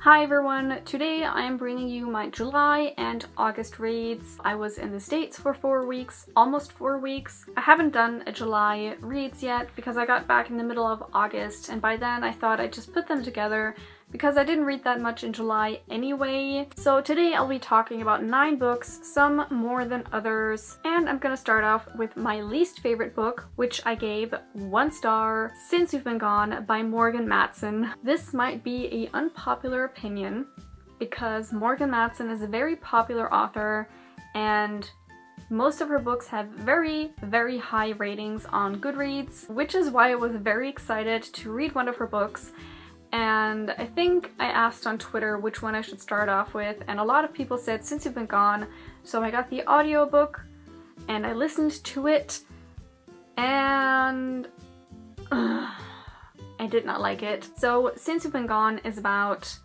Hi everyone! Today I am bringing you my July and August reads. I was in the States for 4 weeks, almost 4 weeks. I haven't done a July reads yet because I got back in the middle of August, and by then I thought I'd just put them together because I didn't read that much in July anyway. So today I'll be talking about 9 books, some more than others, and I'm gonna start off with my least favorite book, which I gave 1 star, Since You've Been Gone by Morgan Matson. This might be an unpopular opinion because Morgan Matson is a very popular author and most of her books have very, very high ratings on Goodreads, which is why I was very excited to read one of her books. And I think I asked on Twitter which one I should start off with, and a lot of people said Since You've Been Gone, so I got the audiobook and I listened to it and I did not like it. So Since You've Been Gone is about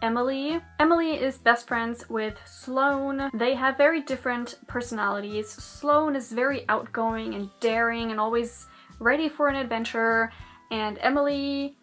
Emily. Emily is best friends with Sloane. They have very different personalities. Sloane is very outgoing and daring and always ready for an adventure, and Emily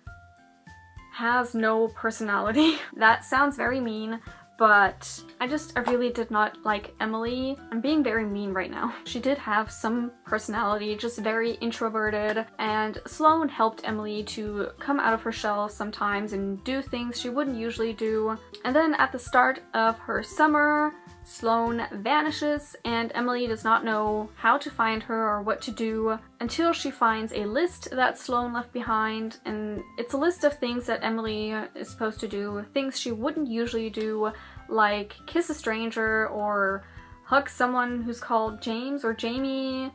has no personality. That sounds very mean, but I really did not like Emily. I'm being very mean right now. She did have some personality, just very introverted, and Sloane helped Emily to come out of her shell sometimes and do things she wouldn't usually do. And then at the start of her summer, Sloane vanishes and Emily does not know how to find her or what to do until she finds a list that Sloane left behind, and it's a list of things that Emily is supposed to do, things she wouldn't usually do, like kiss a stranger or hug someone who's called James or Jamie,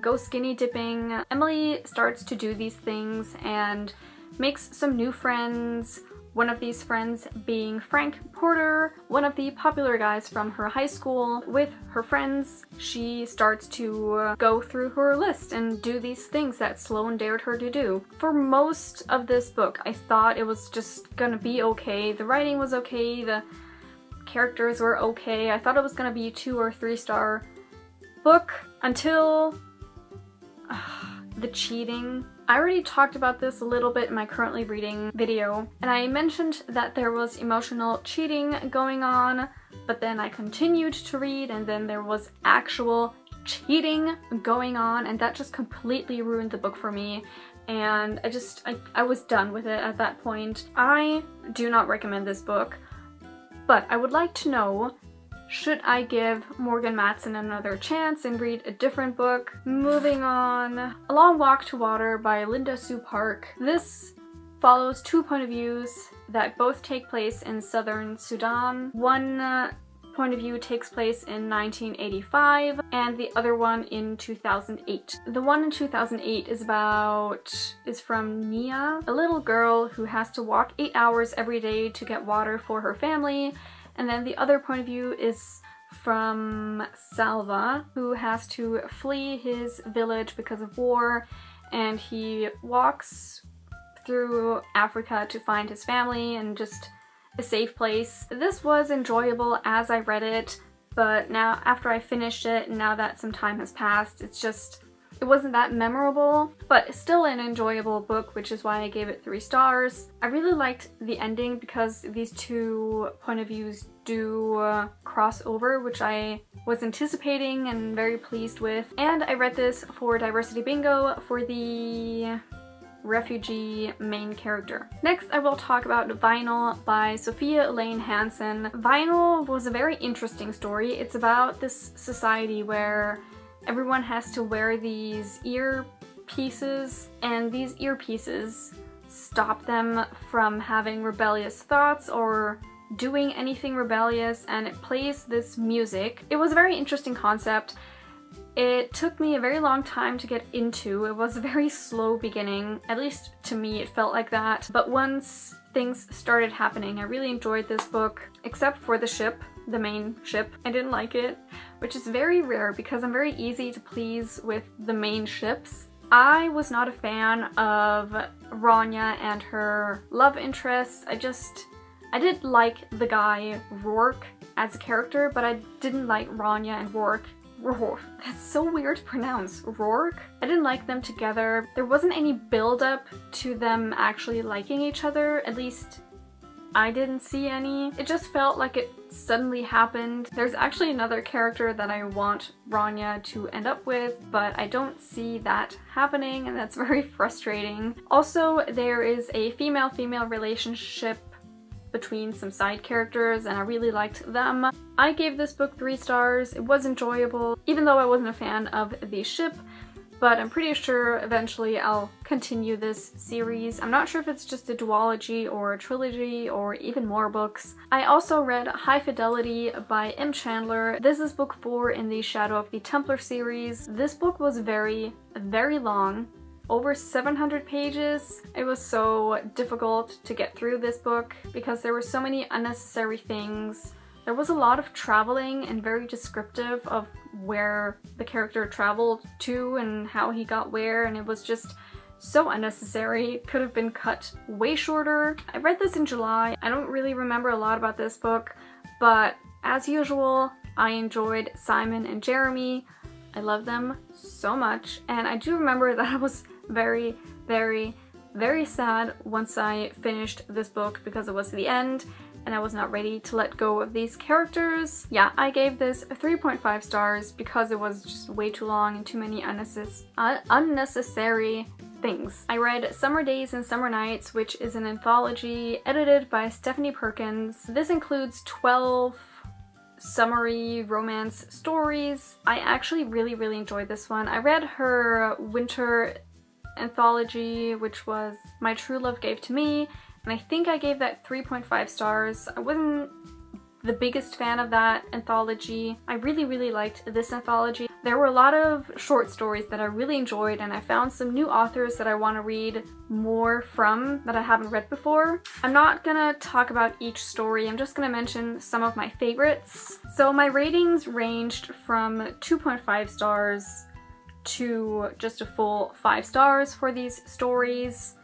go skinny dipping. Emily starts to do these things and makes some new friends. One of these friends being Frank Porter, one of the popular guys from her high school. With her friends, she starts to go through her list and do these things that Sloane dared her to do. For most of this book, I thought it was just gonna be okay. The writing was okay, the characters were okay. I thought it was gonna be a 2 or 3 star book until the cheating. I already talked about this a little bit in my currently reading video, and I mentioned that there was emotional cheating going on, but then I continued to read and then there was actual cheating going on, and that just completely ruined the book for me, and I was done with it at that point. I do not recommend this book, but I would like to know, should I give Morgan Matson another chance and read a different book? Moving on. A Long Walk to Water by Linda Sue Park. This follows 2 point of views that both take place in southern Sudan. One point of view takes place in 1985 and the other one in 2008. The one in 2008 is from Nia, a little girl who has to walk 8 hours every day to get water for her family. And then the other point of view is from Salva, who has to flee his village because of war, and he walks through Africa to find his family and just a safe place. This was enjoyable as I read it, but now after I finished it, now that some time has passed, it wasn't that memorable, but still an enjoyable book, which is why I gave it 3 stars. I really liked the ending because these 2 point of views do cross over, which I was anticipating and very pleased with. And I read this for Diversity Bingo for the refugee main character. Next, I will talk about Vinyl by Sophia Elaine Hansen. Vinyl was a very interesting story. It's about this society where everyone has to wear these earpieces, and these earpieces stop them from having rebellious thoughts or doing anything rebellious, and it plays this music. It was a very interesting concept. It took me a very long time to get into. It was a very slow beginning, at least to me it felt like that. But once things started happening, I really enjoyed this book, except for the ship. The main ship. I didn't like it, which is very rare because I'm very easy to please with the main ships. I was not a fan of Rania and her love interest. I did like the guy Rourke as a character, but I didn't like Rania and Rourke. That's so weird to pronounce. Rourke? I didn't like them together. There wasn't any build up to them actually liking each other, at least I didn't see any. It just felt like it suddenly happened. There's actually another character that I want Rania to end up with, but I don't see that happening, and that's very frustrating. Also, there is a female-female relationship between some side characters, and I really liked them. I gave this book 3 stars. It was enjoyable, even though I wasn't a fan of the ship, but I'm pretty sure eventually I'll continue this series. I'm not sure if it's just a duology or a trilogy or even more books. I also read High Fidelity by M. Chandler. This is book 4 in the Shadow of the Templar series. This book was very, very long. Over 700 pages. It was so difficult to get through this book because there were so many unnecessary things. There was a lot of traveling and very descriptive of where the character traveled to and how he got where, and it was just so unnecessary. It could have been cut way shorter. I read this in July. I don't really remember a lot about this book, but as usual, I enjoyed Simon and Jeremy. I love them so much, and I do remember that I was very, very, very sad once I finished this book because it was the end and I was not ready to let go of these characters. Yeah, I gave this 3.5 stars because it was just way too long and too many unnecessary things. I read Summer Days and Summer Nights, which is an anthology edited by Stephanie Perkins. This includes 12 summary romance stories. I actually really enjoyed this one. I read her winter anthology, which was My True Love Gave to Me, and I think I gave that 3.5 stars. I wasn't the biggest fan of that anthology. I really liked this anthology. There were a lot of short stories that I really enjoyed, and I found some new authors that I want to read more from that I haven't read before. I'm not gonna talk about each story, I'm just gonna mention some of my favorites. So my ratings ranged from 2.5 stars to just a full 5 stars for these stories.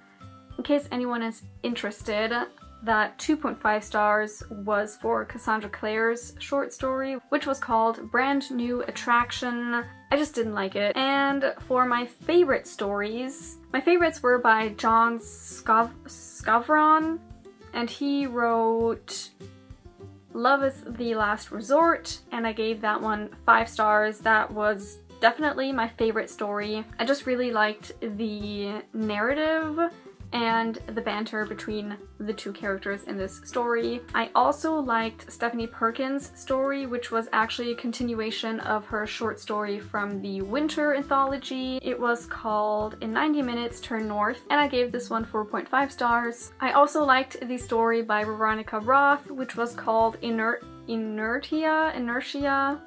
In case anyone is interested, that 2.5 stars was for Cassandra Clare's short story, which was called Brand New Attraction. I just didn't like it. And for my favorite stories, my favorites were by John Scavron, and he wrote Love is the Last Resort, and I gave that one 5 stars. That was definitely my favorite story. I just really liked the narrative and the banter between the two characters in this story. I also liked Stephanie Perkins' story, which was actually a continuation of her short story from the winter anthology. It was called In 90 Minutes Turn North, and I gave this one 4.5 stars. I also liked the story by Veronica Roth, which was called Inertia.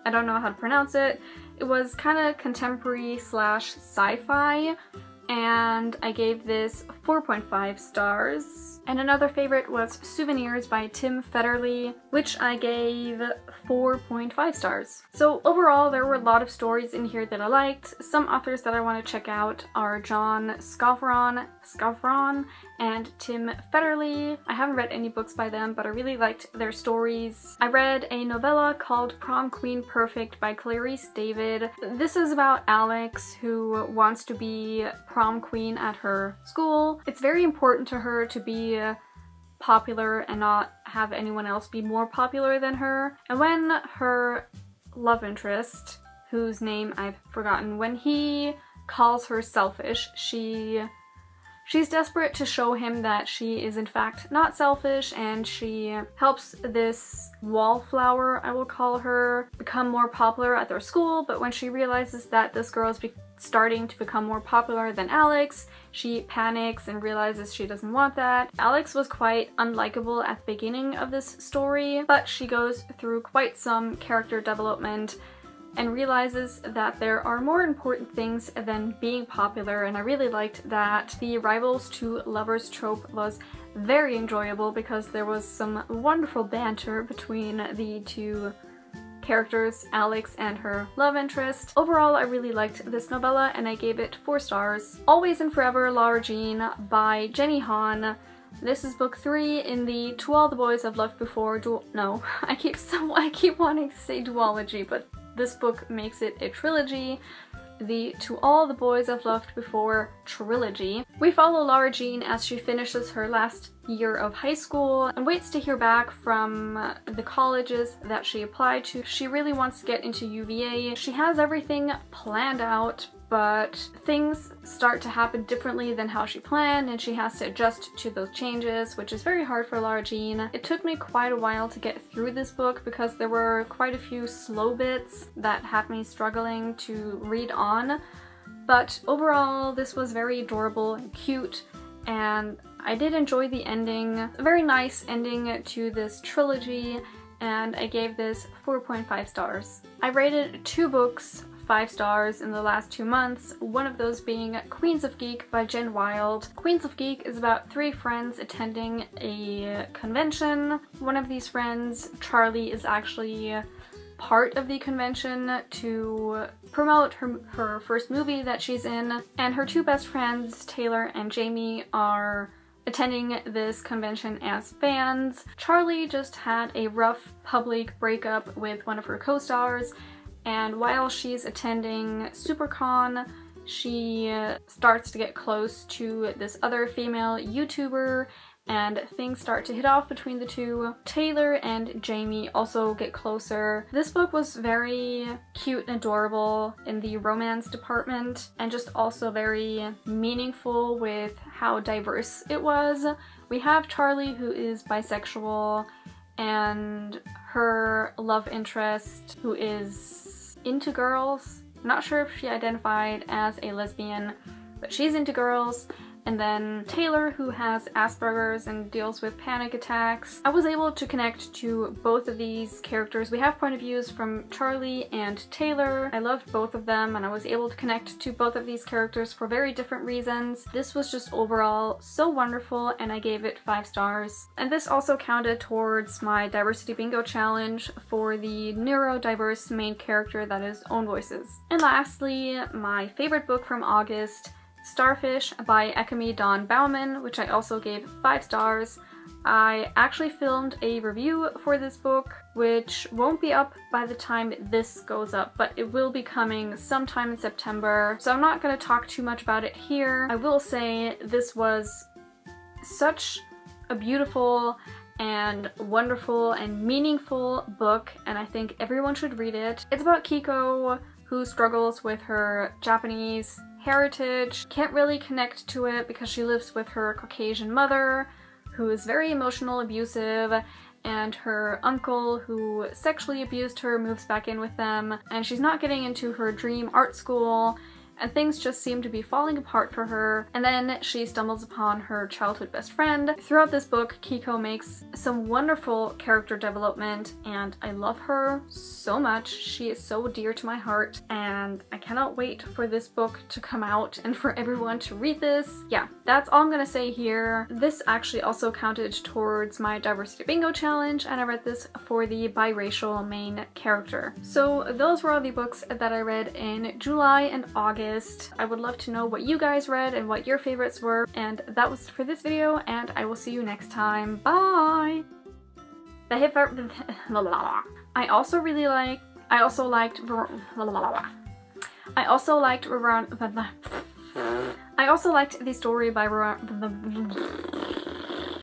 I don't know how to pronounce it. It was kind of contemporary slash sci-fi, and I gave this 4.5 stars. And another favorite was Souvenirs by Tim Federle, which I gave 4.5 stars. So overall, there were a lot of stories in here that I liked. Some authors that I want to check out are John Scavron and Tim Federle. I haven't read any books by them, but I really liked their stories. I read a novella called Prom Queen Perfect by Clarice David. This is about Alex, who wants to be prom queen at her school. It's very important to her to be popular and not have anyone else be more popular than her. And when her love interest, whose name I've forgotten, when he calls her selfish, she's desperate to show him that she is in fact not selfish, and she helps this wallflower, I will call her, become more popular at their school. But when she realizes that this girl is starting to become more popular than Alex, she panics and realizes she doesn't want that. Alex was quite unlikable at the beginning of this story, but she goes through quite some character development and realizes that there are more important things than being popular, and I really liked that. The rivals to lovers trope was very enjoyable because there was some wonderful banter between the two characters, Alex and her love interest. Overall, I really liked this novella and I gave it 4 stars. Always and Forever, Laura Jean by Jenny Han. This is book 3 in the To All the Boys I've Loved Before no, I keep wanting to say duology, but this book makes it a trilogy. the To All the Boys I've Loved Before trilogy. We follow Lara Jean as she finishes her last year of high school and waits to hear back from the colleges that she applied to. She really wants to get into UVA. She has everything planned out, but things start to happen differently than how she planned, and she has to adjust to those changes, which is very hard for Lara Jean. It took me quite a while to get through this book because there were quite a few slow bits that had me struggling to read on, but overall this was very adorable and cute, and I did enjoy the ending. A very nice ending to this trilogy, and I gave this 4.5 stars. I rated 2 books 5 stars in the last 2 months, one of those being Queens of Geek by Jen Wilde. Queens of Geek is about 3 friends attending a convention. One of these friends, Charlie, is actually part of the convention to promote her first movie that she's in, and her 2 best friends, Taylor and Jamie, are attending this convention as fans. Charlie just had a rough public breakup with one of her co-stars, and while she's attending SuperCon, she starts to get close to this other female YouTuber, and things start to hit off between the two. Taylor and Jamie also get closer. This book was very cute and adorable in the romance department, and just also very meaningful with how diverse it was. We have Charlie, who is bisexual, and her love interest, who is into girls. I'm not sure if she identified as a lesbian, but she's into girls. And then Taylor, who has Asperger's and deals with panic attacks. I was able to connect to both of these characters. We have point of views from Charlie and Taylor. I loved both of them, and I was able to connect to both of these characters for very different reasons. This was just overall so wonderful, and I gave it 5 stars. And this also counted towards my diversity bingo challenge for the neurodiverse main character that is Own Voices. And lastly, my favorite book from August, Starfish by Ekami Dawn Bauman, which I also gave 5 stars. I actually filmed a review for this book, which won't be up by the time this goes up, but it will be coming sometime in September, so I'm not going to talk too much about it here. I will say this was such a beautiful and wonderful and meaningful book, and I think everyone should read it. It's about Kiko, who struggles with her Japanese heritage, can't really connect to it because she lives with her Caucasian mother, who is very emotional, abusive, and her uncle, who sexually abused her, moves back in with them, and she's not getting into her dream art school, and things just seem to be falling apart for her. And then she stumbles upon her childhood best friend. Throughout this book, Kiko makes some wonderful character development, and I love her so much. She is so dear to my heart, and I cannot wait for this book to come out and for everyone to read this. Yeah, that's all I'm gonna say here. This actually also counted towards my diversity bingo challenge, and I read this for the biracial main character. So those were all the books that I read in July and August. I would love to know what you guys read and what your favorites were, and that was for this video, and I will see you next time. Bye! I also liked the story by